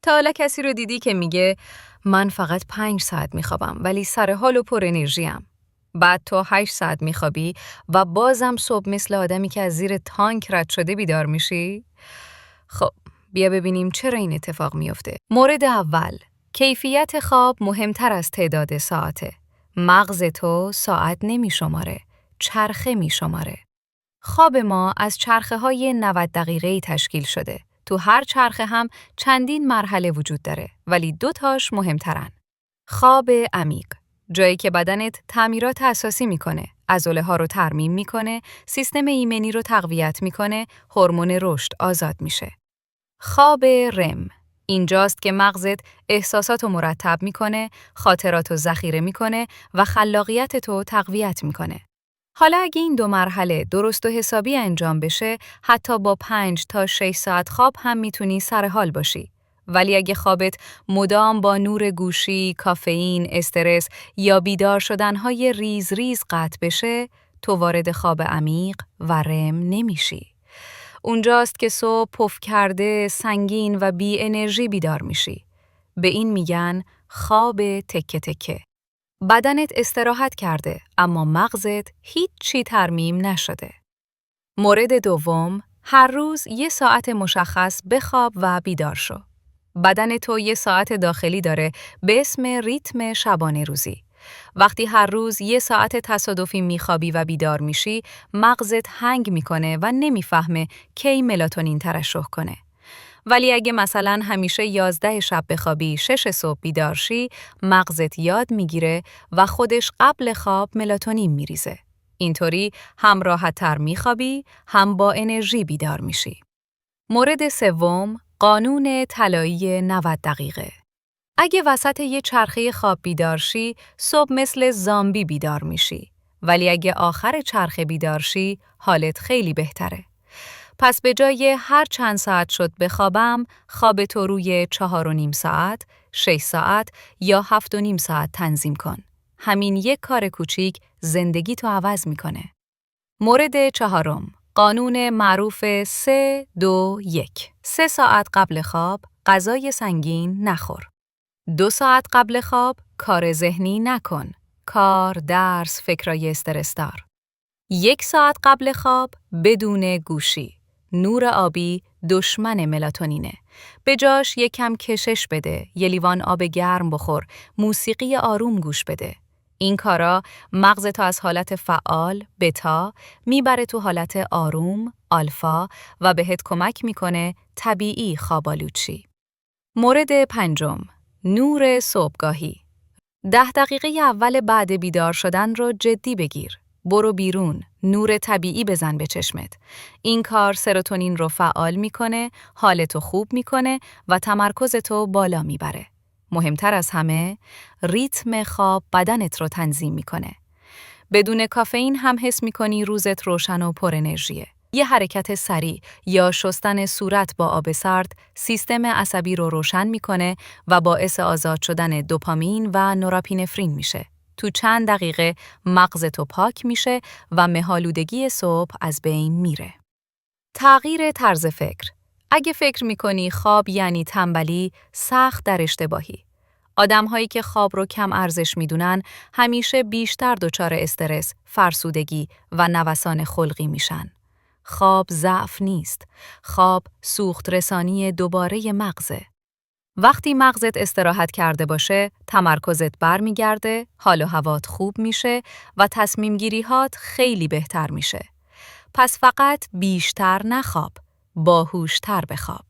تا حالا کسی رو دیدی که میگه من فقط 5 ساعت میخوابم ولی سر حال و پر انرژیم؟ بعد تو 8 ساعت میخوابی و بازم صبح مثل آدمی که از زیر تانک رد شده بیدار میشی؟ خب، بیا ببینیم چرا این اتفاق میفته. مورد اول، کیفیت خواب مهمتر از تعداد ساعته. مغز تو ساعت نمیشماره، چرخه میشماره. خواب ما از چرخه‌های 90 دقیقه‌ای تشکیل شده. تو هر چرخه هم چندین مرحله وجود داره، ولی 2 تاش مهمترن. خواب عمیق، جایی که بدنت تعمیرات اساسی میکنه، عضله‌ها رو ترمیم میکنه، سیستم ایمنی رو تقویت میکنه، هورمون رشد آزاد میشه. خواب رم، اینجاست که مغزت احساساتو مرتب میکنه، خاطراتو ذخیره میکنه و خلاقیتتو تقویت میکنه. حالا اگه این 2 مرحله درست و حسابی انجام بشه، حتی با 5 تا 6 ساعت خواب هم میتونی سر حال باشی. ولی اگه خوابت مدام با نور گوشی، کافئین، استرس یا بیدار شدنهای ریز ریز قطع بشه، تو وارد خواب عمیق و رم نمیشی. اونجاست که صبح پف کرده، سنگین و بی انرژی بیدار میشی. به این میگن خواب تکه تکه. بدنت استراحت کرده اما مغزت هیچ چی ترمیم نشده. مورد دوم، هر روز 1 ساعت مشخص بخواب و بیدار شو. بدن تو 1 ساعت داخلی داره به اسم ریتم شبانه روزی. وقتی هر روز 1 ساعت تصادفی میخوابی و بیدار میشی، مغزت هنگ میکنه و نمیفهمه کی ملاتونین ترشح کنه. ولی اگه مثلا همیشه 11 شب بخوابی 6 صبح بیدار شی، مغزت یاد میگیره و خودش قبل خواب ملاتونین میریزه. اینطوری هم راحت‌تر میخوابی، هم با انرژی بیدار میشی. مورد سوم، قانون طلایی 90 دقیقه. اگه وسط یه چرخه خواب بیدار شی، صبح مثل زامبی بیدار میشی. ولی اگه آخر چرخه بیدار شی، حالت خیلی بهتره. پس به جای هر چند ساعت شد بخوابم، خواب تو روی 4.5 ساعت، 6 ساعت یا 7.5 ساعت تنظیم کن. همین یک کار کوچیک زندگی تو عوض میکنه. مورد چهارم، قانون معروف 3-2-1. 3 ساعت قبل خواب غذای سنگین نخور. 2 ساعت قبل خواب کار ذهنی نکن. کار، درس، فکرای استرس‌دار. 1 ساعت قبل خواب بدون گوشی. نور آبی دشمن ملاتونینه. به جاش کم کشش بده، یه لیوان آب گرم بخور، موسیقی آروم گوش بده. این کارا مغزتو از حالت فعال، بتا، میبره تو حالت آروم، آلفا و بهت کمک میکنه طبیعی خوابالود شی. مورد پنجم، نور صبحگاهی. 10 دقیقه اول بعد بیدار شدن رو جدی بگیر. برو بیرون، نور طبیعی بزن به چشمت. این کار سروتونین رو فعال میکنه، حالتو خوب میکنه و تمرکزتو بالا میبره. مهمتر از همه، ریتم خواب بدنت رو تنظیم میکنه. بدون کافئین هم حس میکنی روزت روشن و پر انرژیه. یه حرکت سریع یا شستن صورت با آب سرد سیستم عصبی رو روشن میکنه و باعث آزاد شدن دوپامین و نوراپینفرین میشه. تو چند دقیقه مغزتو پاک میشه و مه‌آلودگی صبح از بین میره. تغییر طرز فکر. اگه فکر میکنی خواب یعنی تنبلی، سخت در اشتباهی. آدم‌هایی که خواب رو کم ارزش میدونن همیشه بیشتر دچار استرس، فرسودگی و نوسان خلقی میشن. خواب ضعف نیست. خواب سوخت رسانی دوباره مغزه. وقتی مغزت استراحت کرده باشه، تمرکزت برمیگرده، حال و هوات خوب میشه و تصمیم گیری‌هات خیلی بهتر میشه. پس فقط بیشتر نخواب، باهوشتر بخواب.